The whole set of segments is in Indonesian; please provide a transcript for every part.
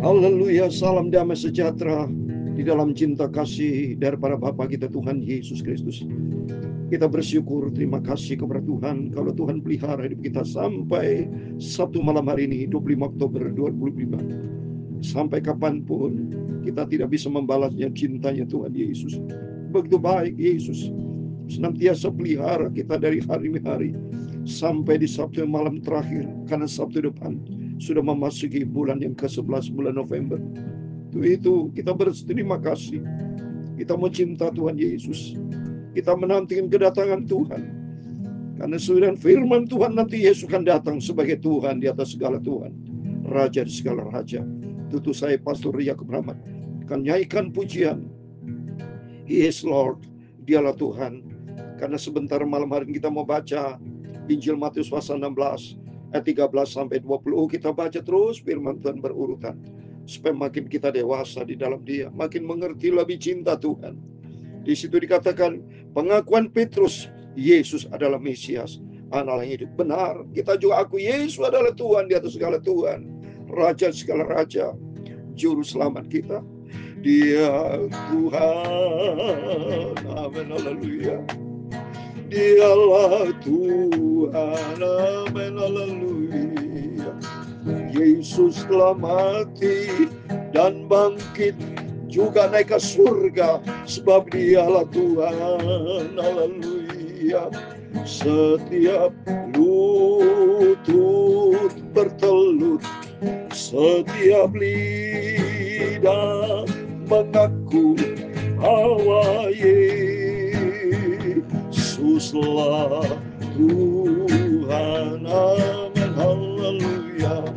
Haleluya, salam damai sejahtera di dalam cinta kasih daripada Bapa kita Tuhan Yesus Kristus. Kita bersyukur, terima kasih kepada Tuhan kalau Tuhan pelihara hidup kita sampai Sabtu malam hari ini 25 Oktober 2005. Sampai kapanpun kita tidak bisa membalasnya cintanya Tuhan Yesus. Begitu baik Yesus, senantiasa pelihara kita dari hari ke hari sampai di Sabtu malam terakhir, karena Sabtu depan sudah memasuki bulan yang ke-11, bulan November. Itu kita berterima kasih. Kita mencinta Tuhan Yesus. Kita menantikan kedatangan Tuhan. Karena sudah firman Tuhan, nanti Yesus akan datang sebagai Tuhan di atas segala Tuhan, Raja di segala Raja. Tutu saya Pastor Yakub Rahmat akan nyanyikan pujian He is Lord, Dialah Tuhan. Karena sebentar malam hari ini kita mau baca Injil Matius pasal 16 ayat 13 sampai 20. Kita baca terus firman Tuhan berurutan supaya makin kita dewasa di dalam Dia, makin mengerti lebih cinta Tuhan. Di situ dikatakan pengakuan Petrus, Yesus adalah Mesias, Anak yang hidup. Benar, kita juga akui Yesus adalah Tuhan di atas segala Tuhan, Raja segala Raja, Juru Selamat kita. Dia Tuhan, amin, haleluya. Dialah Tuhan, amin, haleluya. Yesus telah mati dan bangkit, juga naik ke surga, sebab Dialah Tuhan, haleluya. Setiap lutut bertelut, setiap lidah mengaku bahwa Yesuslah Tuhan, amin, haleluya.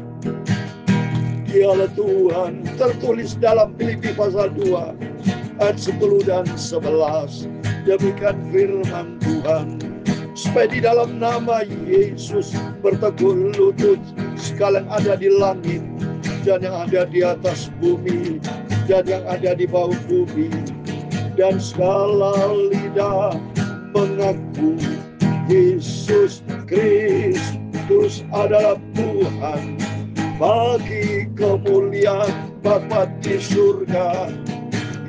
Dialah Tuhan, tertulis dalam Filipi pasal 2 ayat 10 dan 11. Demikian firman Tuhan, supaya di dalam nama Yesus berteguh lutut segala yang ada di langit dan yang ada di atas bumi dan yang ada di bawah bumi, dan segala lidah mengaku Yesus Kristus adalah Tuhan, bagi kemuliaan Bapa di surga.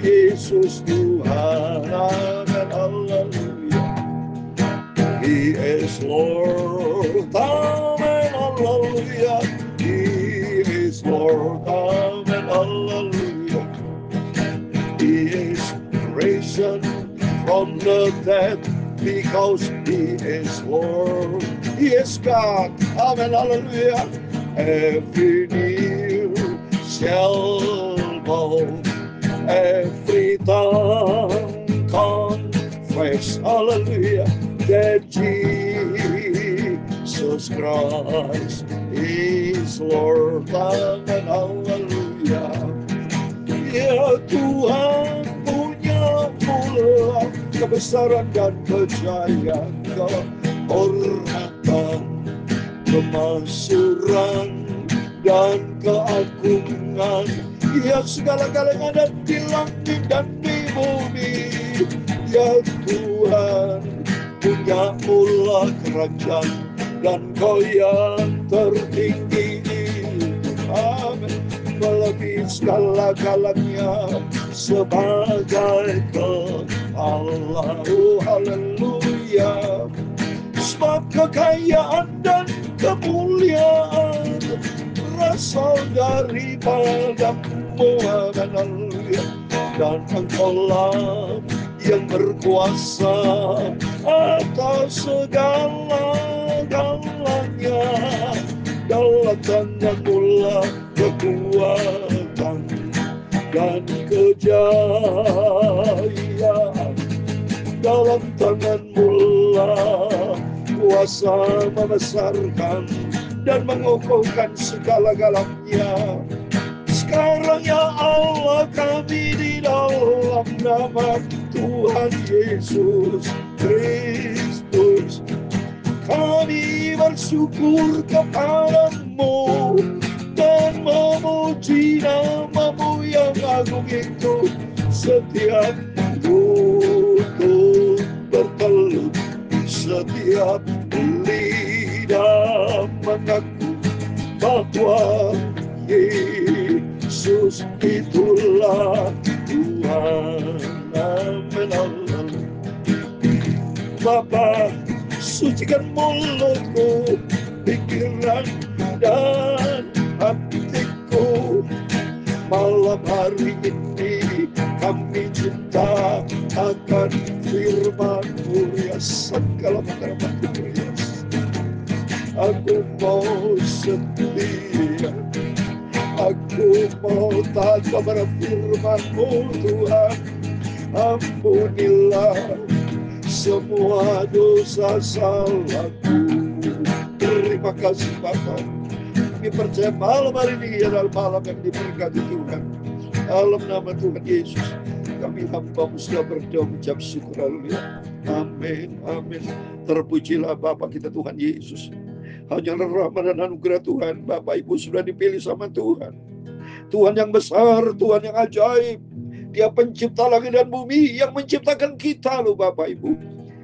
Yesus Tuhan, amin, haleluya. He is Lord, amin, haleluya. He is Lord, amin, haleluya. He is risen from the dead, because He is Lord. He is God, amen, haleluya. Every knee shall bow, every tongue confess, hallelujah, that Jesus Christ is Lord, amen, hallelujah. Ya Tuhan punya mula kebesaran dan kejayaan, kehormatan, kemakmuran dan keagungan. Ya segala-galanya ada di langit dan di bumi. Ya Tuhan punya mula kerajaan dan Kau yang tertinggi, amin, melebihi segala-galanya sebagai Allah, haleluya. Sebab kekayaan dan kemuliaan berasal daripada-Mu, haleluya. Dan Engkaulah yang berkuasa atas segala-galanya. Dalam tangan-Mu lah kekuatan dan kejayaan. Dalam tangan-Mu lah kuasa membesarkan dan mengokohkan segala-galanya. Sekarang ya Allah, kami di dalam nama Tuhan Yesus Kristus, kami bersyukur kepada-Mu dan memuji nama-Mu yang agung itu. Setiap lutut bertelut, setiap lidah mengaku bahwa Yesus Yesus itulah Tuhan. Amin. Bapa, sucikan mulutku, pikiran dan hatiku. Malam hari ini kami cinta akan firman-Mu, ya segala perkara ya. Aku mau setia, aku mau taat kepada firman-Mu, Tuhan. Ampunilah semua dosa salahku. Terima kasih Bapa. Kami percaya malam hari ini adalah malam yang diberkati Tuhan. Dalam nama Tuhan Yesus, kami hamba-Mu sudah berdoa mengucap syukur. Haleluya. Amin. Amin. Terpujilah Bapa kita Tuhan Yesus. Hanyalah rahmat dan anugerah Tuhan. Bapak Ibu sudah dipilih sama Tuhan. Tuhan yang besar, Tuhan yang ajaib. Dia pencipta langit dan bumi, yang menciptakan kita loh Bapak Ibu.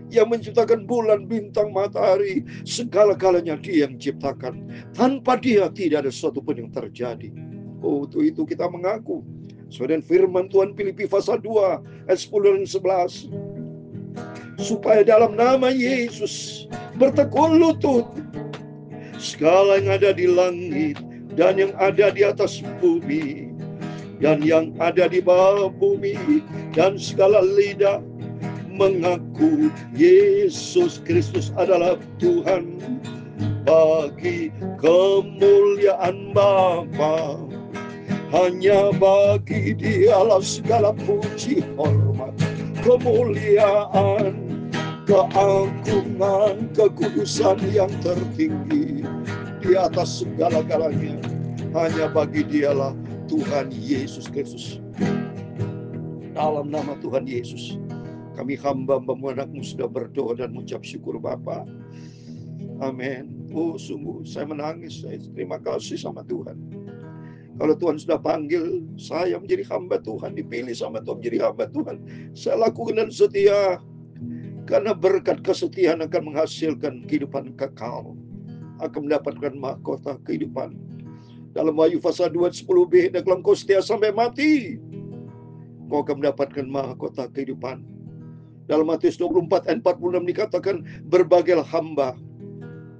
Yang menciptakan bulan, bintang, matahari, segala-galanya Dia yang ciptakan. Tanpa Dia tidak ada sesuatu pun yang terjadi. Oh, untuk itu kita mengaku. Sesuai dengan firman Tuhan Filipi pasal 2 ayat 10 dan 11. Supaya dalam nama Yesus bertekun lutut segala yang ada di langit dan yang ada di atas bumi dan yang ada di bawah bumi, dan segala lidah mengaku Yesus Kristus adalah Tuhan, bagi kemuliaan Bapa. Hanya bagi Dialah segala puji, hormat, kemuliaan, keagungan, kekudusan yang tertinggi di atas segala-galanya. Hanya bagi Dialah Tuhan Yesus Kristus. Dalam nama Tuhan Yesus, kami hamba-Mu anak-Mu sudah berdoa dan mengucap syukur Bapa. Amin. Oh sungguh saya menangis, saya terima kasih sama Tuhan. Kalau Tuhan sudah panggil saya menjadi hamba Tuhan, dipilih sama Tuhan menjadi hamba Tuhan, saya lakukan dan setia. Karena berkat kesetiaan akan menghasilkan kehidupan kekal, akan mendapatkan mahkota kehidupan. Dalam Wahyu pasal 2 10b, dalam kau setia sampai mati, kau akan mendapatkan mahkota kehidupan. Dalam Matius 24 ayat 46 dikatakan, berbagai hamba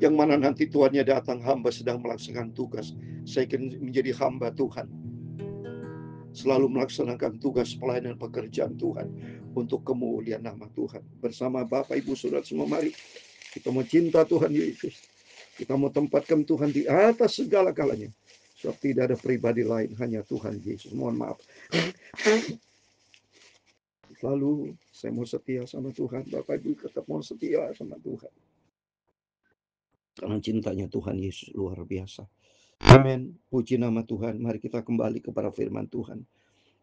yang mana nanti tuannya datang, hamba sedang melaksanakan tugas. Saya ingin menjadi hamba Tuhan, selalu melaksanakan tugas pelayanan pekerjaan Tuhan untuk kemuliaan nama Tuhan. Bersama Bapak Ibu Saudara semua, mari kita mau cinta Tuhan Yesus. Kita mau tempatkan Tuhan di atas segala-galanya. Sebab tidak ada pribadi lain, hanya Tuhan Yesus. Mohon maaf. Lalu saya mau setia sama Tuhan. Bapak Ibu tetap mau setia sama Tuhan. Karena cintanya Tuhan Yesus luar biasa. Amin. Puji nama Tuhan. Mari kita kembali kepada firman Tuhan.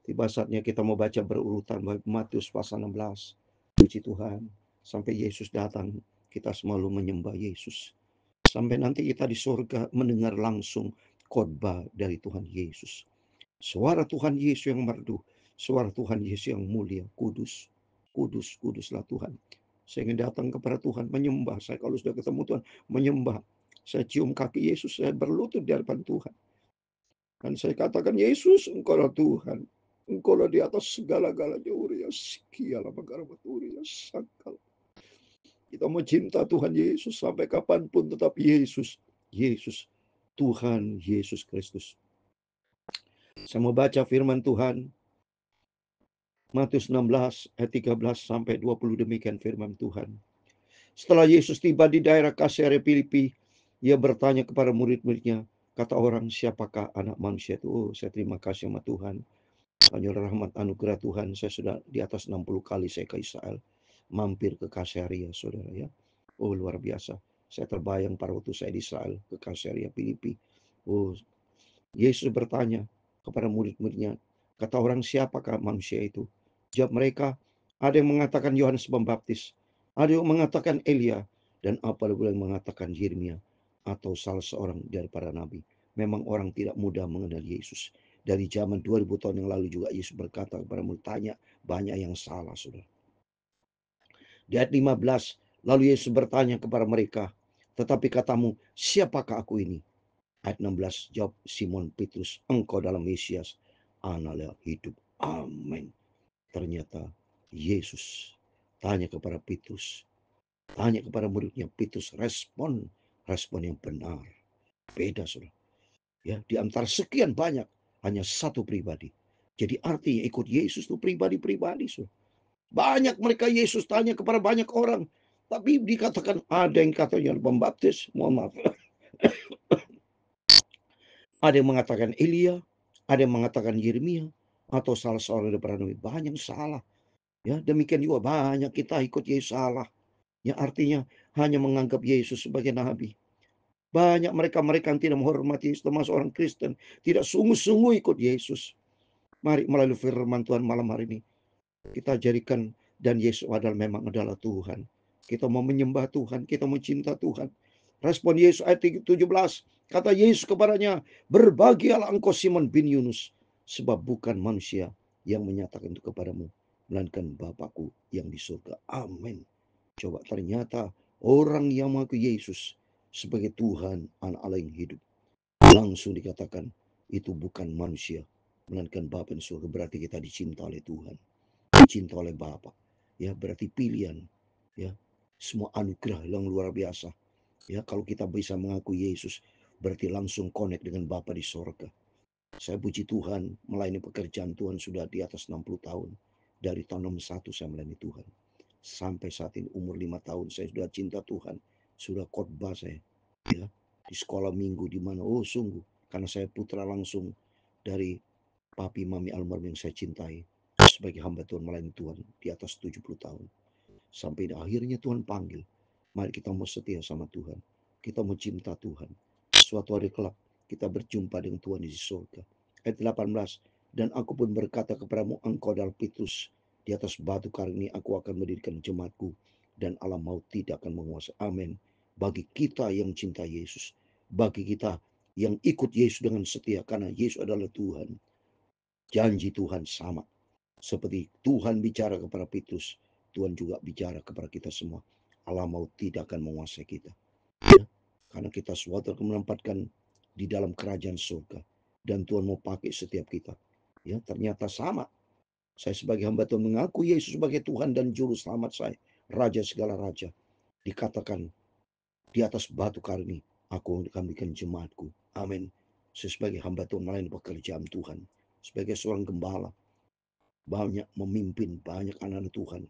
Tiba saatnya kita mau baca berurutan Matius pasal 16. Puji Tuhan. Sampai Yesus datang, kita selalu menyembah Yesus. Sampai nanti kita di surga mendengar langsung khotbah dari Tuhan Yesus. Suara Tuhan Yesus yang merdu. Suara Tuhan Yesus yang mulia. Kudus. Kudus, kuduslah Tuhan. Saya ingin datang kepada Tuhan, menyembah. Saya kalau sudah ketemu Tuhan, menyembah. Saya cium kaki Yesus, saya berlutut di hadapan Tuhan. Dan saya katakan, Yesus, Engkaulah Tuhan. Engkaulah di atas segala-galanya. Uriya sikiala magarabat uriya sakal. Kita mau cinta Tuhan Yesus sampai kapanpun, tetap Yesus. Yesus, Tuhan Yesus Kristus. Saya mau baca firman Tuhan. Matius 16 ayat 13 sampai 20, demikian firman Tuhan. Setelah Yesus tiba di daerah Kaisarea Filipi, Ia bertanya kepada murid-muridnya, kata orang, siapakah anak manusia itu? Oh, saya terima kasih sama Tuhan. Hanya rahmat anugerah Tuhan, saya sudah di atas 60 kali saya ke Israel. Mampir ke Kaisarea, saudara ya. Oh, luar biasa. Saya terbayang pada waktu saya di Israel, ke Kaisarea Filipi. Oh, Yesus bertanya kepada murid-muridnya, kata orang, siapakah manusia itu? Jawab mereka, ada yang mengatakan Yohanes Pembaptis, ada yang mengatakan Elia, dan apa yang mengatakan Yeremia, atau salah seorang daripada nabi. Memang orang tidak mudah mengenal Yesus. Dari zaman 2000 tahun yang lalu juga Yesus berkata kepada murid, tanya, banyak yang salah, saudara. Di ayat 15, lalu Yesus bertanya kepada mereka, tetapi katamu, siapakah aku ini? Ayat 16, jawab Simon Petrus, engkau dalam Mesias, analah hidup. Amin. Ternyata Yesus tanya kepada Petrus, tanya kepada muridnya, Petrus respon yang benar. Beda, saudara. Ya, di antara sekian banyak hanya satu pribadi. Jadi artinya ikut Yesus itu pribadi-pribadi, saudara. Banyak mereka Yesus tanya kepada banyak orang, tapi dikatakan ada yang katanya pembaptis, mohon maaf. Ada yang mengatakan Elia, ada yang mengatakan Yeremia, atau salah seorang daripada nabi. Banyak salah. Ya, demikian juga banyak kita ikut Yesus salah. Ya, artinya hanya menganggap Yesus sebagai nabi. Banyak mereka yang tidak menghormati Yesus, termasuk orang Kristen, tidak sungguh-sungguh ikut Yesus. Mari melalui firman Tuhan malam hari ini kita jadikan, dan Yesus memang adalah Tuhan. Kita mau menyembah Tuhan, kita mau cinta Tuhan. Respon Yesus ayat 17, kata Yesus kepadanya, berbahagialah engkau Simon bin Yunus, sebab bukan manusia yang menyatakan itu kepadamu, melainkan Bapakku yang di surga. Amin. Coba ternyata orang yang mengaku Yesus sebagai Tuhan, anak Allah yang hidup, langsung dikatakan itu bukan manusia, melainkan Bapa yang surga. Berarti kita dicinta oleh Tuhan, dicinta oleh Bapa. Ya, berarti pilihan. Ya, semua anugerah yang luar biasa. Ya, kalau kita bisa mengaku Yesus, berarti langsung connect dengan Bapa di sorga. Saya puji Tuhan, melayani pekerjaan Tuhan sudah di atas 60 tahun. Dari tahun 61 saya melayani Tuhan. Sampai saat ini umur 5 tahun saya sudah cinta Tuhan. Sudah khotbah saya. Ya, di sekolah minggu di mana, oh sungguh, karena saya putra langsung dari papi mami almarhum yang saya cintai. Sebagai hamba Tuhan melayani Tuhan di atas 70 tahun. Sampai akhirnya Tuhan panggil. Mari kita mau setia sama Tuhan. Kita mau cinta Tuhan. Suatu hari kelak kita berjumpa dengan Tuhan di surga. Ayat 18. Dan aku pun berkata kepadamu, engkau adalah Petrus. Di atas batu karang ini aku akan mendirikan jemaatku. Dan alam maut tidak akan menguasai. Amin. Bagi kita yang cinta Yesus. Bagi kita yang ikut Yesus dengan setia. Karena Yesus adalah Tuhan. Janji Tuhan sama. Seperti Tuhan bicara kepada Petrus, Tuhan juga bicara kepada kita semua. Alam maut tidak akan menguasai kita. Ya, karena kita suatu akan menempatkan di dalam kerajaan surga. Dan Tuhan mau pakai setiap kita. Ya, ternyata sama. Saya sebagai hamba Tuhan mengaku Yesus sebagai Tuhan dan Juru Selamat saya. Raja segala raja. Dikatakan di atas batu karang ini, aku akan bikin jemaatku. Amin. Saya sebagai hamba Tuhan melayani pekerjaan Tuhan. Sebagai seorang gembala, banyak memimpin banyak anak-anak Tuhan.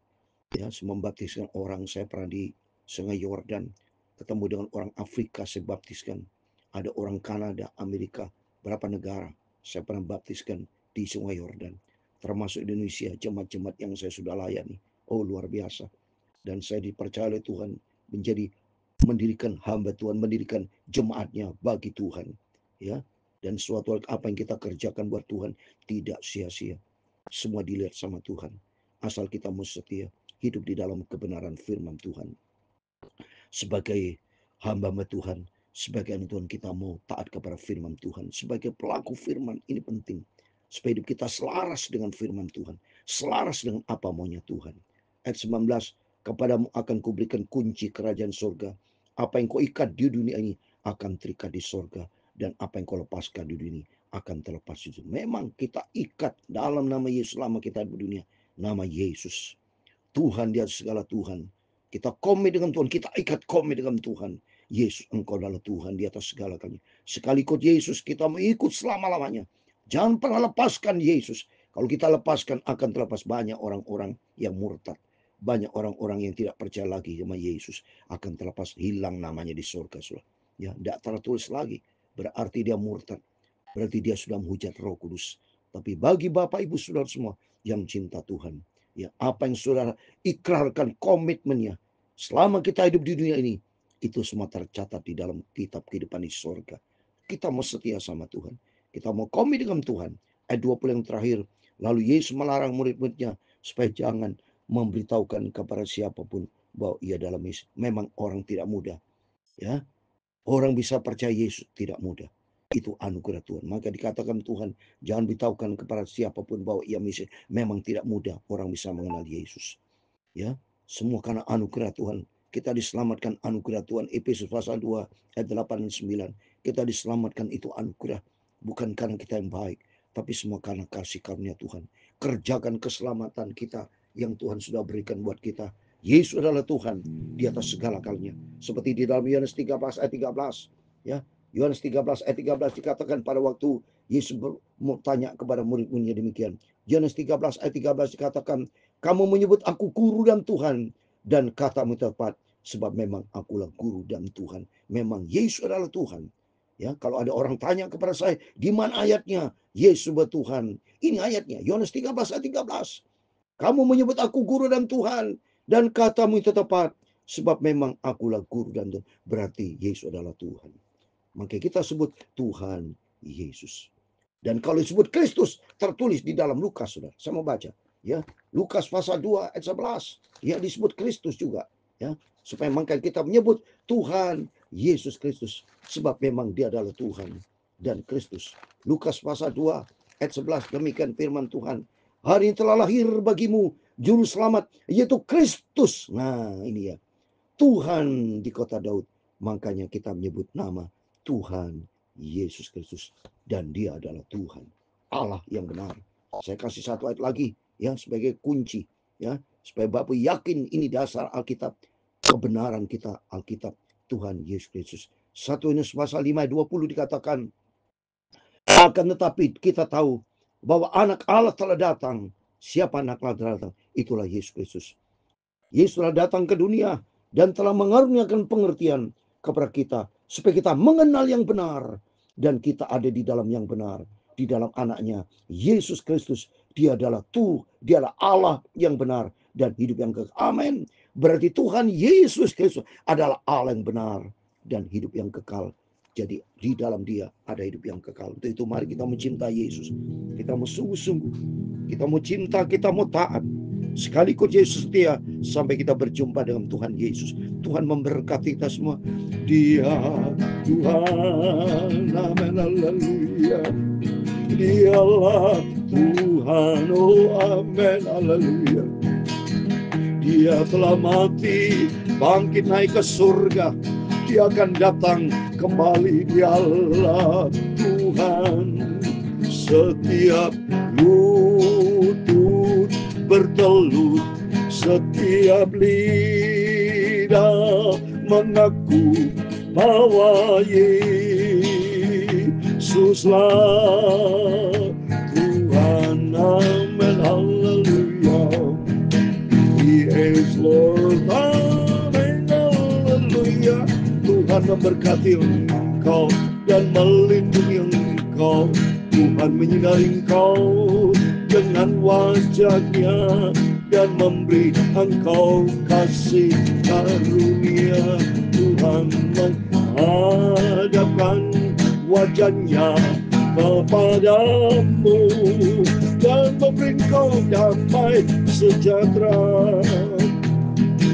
Ya, membaptiskan orang. Saya pernah di Sungai Yordan, ketemu dengan orang Afrika, saya baptiskan. Ada orang Kanada, Amerika, berapa negara saya pernah baptiskan di Sungai Yordan. Termasuk Indonesia, jemaat-jemaat yang saya sudah layani. Oh, luar biasa. Dan saya dipercaya oleh Tuhan menjadi mendirikan hamba Tuhan, mendirikan jemaatnya bagi Tuhan. Ya, dan suatu apa yang kita kerjakan buat Tuhan tidak sia-sia. Semua dilihat sama Tuhan. Asal kita mau setia, hidup di dalam kebenaran firman Tuhan. Sebagai hamba Tuhan, sebagai anak Tuhan, kita mau taat kepada firman Tuhan. Sebagai pelaku firman, ini penting. Supaya hidup kita selaras dengan firman Tuhan. Selaras dengan apa maunya Tuhan. Ayat 19, kepadamu akan kuberikan kunci kerajaan surga. Apa yang kau ikat di dunia ini akan terikat di surga. Dan apa yang kau lepaskan di dunia ini akan terlepas itu. Memang kita ikat dalam nama Yesus selama kita di dunia. Nama Yesus. Tuhan di atas segala Tuhan. Kita komit dengan Tuhan. Kita ikat komit dengan Tuhan. Yesus, engkau adalah Tuhan di atas segala kami. Sekali ikut Yesus, kita mau ikut selama-lamanya. Jangan pernah lepaskan Yesus. Kalau kita lepaskan, akan terlepas banyak orang-orang yang murtad. Banyak orang-orang yang tidak percaya lagi sama Yesus. Akan terlepas, hilang namanya di surga. Ya, tidak tertulis lagi. Berarti dia murtad. Berarti dia sudah menghujat Roh Kudus. Tapi bagi Bapak Ibu Saudara semua yang cinta Tuhan, ya, apa yang saudara ikrarkan komitmennya selama kita hidup di dunia ini, itu semua tercatat di dalam kitab kehidupan di surga. Kita mau setia sama Tuhan. Kita mau komit dengan Tuhan. Ayat 20 yang terakhir. Lalu Yesus melarang murid-muridnya supaya jangan memberitahukan kepada siapapun bahwa ia dalam Yesus. Memang orang tidak mudah. Ya, orang bisa percaya Yesus tidak mudah. Itu anugerah Tuhan. Maka dikatakan Tuhan, jangan beritahukan kepada siapapun bahwa ia Mesias. Memang tidak mudah orang bisa mengenal Yesus. Ya, semua karena anugerah Tuhan. Kita diselamatkan anugerah Tuhan. Efesus pasal 2 ayat 8 dan 9. Kita diselamatkan itu anugerah. Bukan karena kita yang baik. tapi semua karena kasih karunia Tuhan. Kerjakan keselamatan kita yang Tuhan sudah berikan buat kita. Yesus adalah Tuhan di atas segala kalanya. Seperti di dalam Yohanes 13 ayat 13. Ya, Yohanes 13 ayat 13 dikatakan pada waktu Yesus mau tanya kepada murid-muridnya demikian. Yohanes 13 ayat 13 dikatakan, kamu menyebut aku guru dan Tuhan, dan katamu tepat, sebab memang akulah guru dan Tuhan. Memang Yesus adalah Tuhan. Ya, kalau ada orang tanya kepada saya, di mana ayatnya? Yesus Tuhan. Ini ayatnya, Yohanes 13 ayat 13. Kamu menyebut aku guru dan Tuhan, dan katamu itu tepat, sebab memang akulah guru dan Tuhan. Berarti Yesus adalah Tuhan. Maka kita sebut Tuhan Yesus. Dan kalau disebut Kristus, tertulis di dalam Lukas, saudara. Saya mau baca. Ya, Lukas pasal 2 ayat 11. Ya, disebut Kristus juga. Ya, supaya maka kita menyebut Tuhan Yesus Kristus, sebab memang dia adalah Tuhan dan Kristus. Lukas pasal 2 ayat 11, demikian firman Tuhan. Hari ini telah lahir bagimu juru selamat, yaitu Kristus. Nah, ini ya, Tuhan di kota Daud. Makanya kita menyebut nama Tuhan Yesus Kristus, dan dia adalah Tuhan, Allah yang benar. Saya kasih satu ayat lagi ya sebagai kunci ya, supaya Bapak yakin ini dasar Alkitab, kebenaran kita Alkitab, Tuhan Yesus Kristus. 1 Yohanes pasal 5 ayat 20 dikatakan, akan tetapi kita tahu bahwa anak Allah telah datang. Siapa anak Allah telah datang? Itulah Yesus Kristus. Yesus telah datang ke dunia dan telah mengaruniakan pengertian kepada kita, supaya kita mengenal yang benar, dan kita ada di dalam yang benar, di dalam anaknya Yesus Kristus. Dia adalah dia adalah Allah yang benar dan hidup yang kekal. Amin. Berarti Tuhan Yesus Kristus adalah Allah yang benar dan hidup yang kekal. Jadi di dalam dia ada hidup yang kekal. Untuk itu mari kita mencintai Yesus. Kita mau sungguh-sungguh. Kita mau cinta, kita mau taat. Sekaligus Yesus setia sampai kita berjumpa dengan Tuhan Yesus. Tuhan memberkati kita semua. Dia Tuhan, amin, haleluya. Dialah Tuhan, oh amin, haleluya. Dia telah mati, bangkit naik ke surga. Dia akan datang kembali. Dialah Tuhan. Setiap lutut bertelut, setiap lidah mengaku bahwa Yesuslah Tuhan. Amin, haleluya. He is Lord. Amin, haleluya. Tuhan memberkati engkau dan melindungi engkau. Tuhan menyinari engkau dengan wajahnya dan memberi engkau kasih karunia. Tuhan menghadapkan wajahnya kepadamu dan memberi engkau damai sejahtera.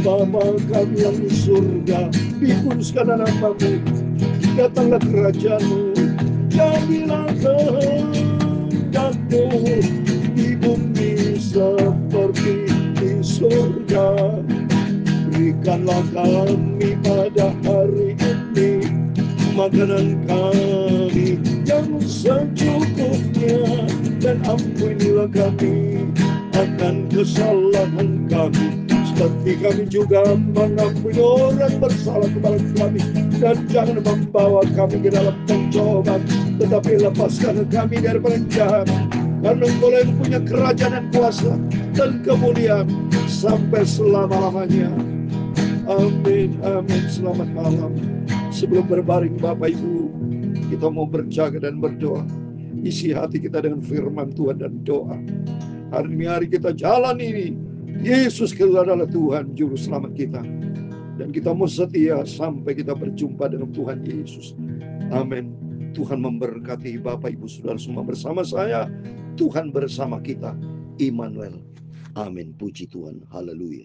Bapa kami yang di surga, dikuduskan namamu, datanglah kerajaan-Mu, jadilah kehendakmu di bumi seperti di surga. Berikanlah kami pada hari ini makanan kami yang secukupnya, dan ampunilah kami akan kesalahan kami, seperti kami juga mengampuni orang bersalah kepada kami. Dan jangan membawa kami ke dalam pencobaan, tetapi lepaskan kami dari jahat. Karena Engkau yang punya kerajaan dan kuasa dan kemuliaan sampai selama-lamanya. Amin, amin. Selamat malam. Sebelum berbaring Bapak Ibu, kita mau berjaga dan berdoa. Isi hati kita dengan firman Tuhan dan doa. Hari ini hari kita jalan ini, Yesus Kristus adalah Tuhan Juru Selamat kita. Dan kita mau setia sampai kita berjumpa dengan Tuhan Yesus. Amin. Tuhan memberkati Bapak Ibu Saudara semua bersama saya. Tuhan bersama kita. Immanuel. Amin. Puji Tuhan. Haleluya.